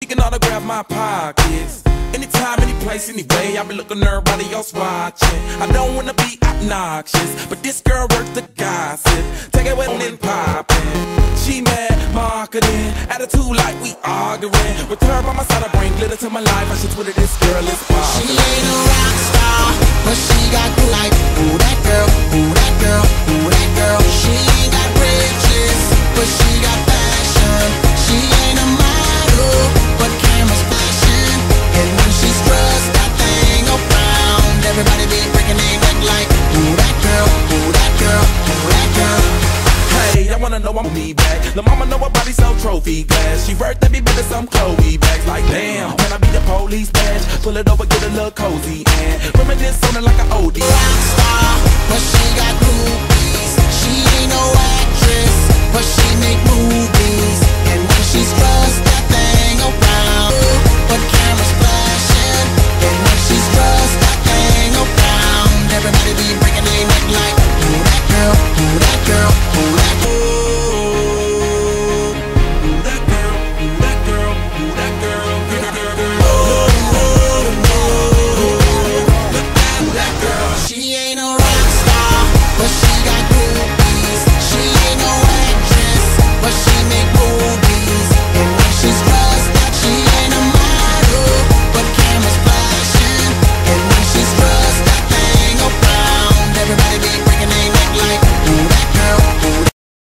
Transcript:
can autograph my pockets. Anytime, any place, anyway, I be looking at everybody else watching. I don't wanna be obnoxious, but this girl worth the gossip. Take it with and poppin'. She mad, marketing, attitude like we arguing. With her by my side, I bring glitter to my life. I should Twitter this girl is poppin'. She ain't a rock star, but she got good like, ooh that girl, ooh that girl, ooh that girl. She ain't got riches, but she got fashion. She ain't a model, but cameras flashing. And when she struts that thing around, everybody be breaking their neck like, ooh that girl, ooh that girl, ooh that girl. Hey, I wanna know I'm me back. La mama know her body so trophy glass. She worth every bit of some Chloe bags. Like damn, can I be the police badge? Pull it over, get a little cozy and reminisce on it like an OD. Rockstar, but she got groupies. She ain't no actress, but she make movies. And when she struts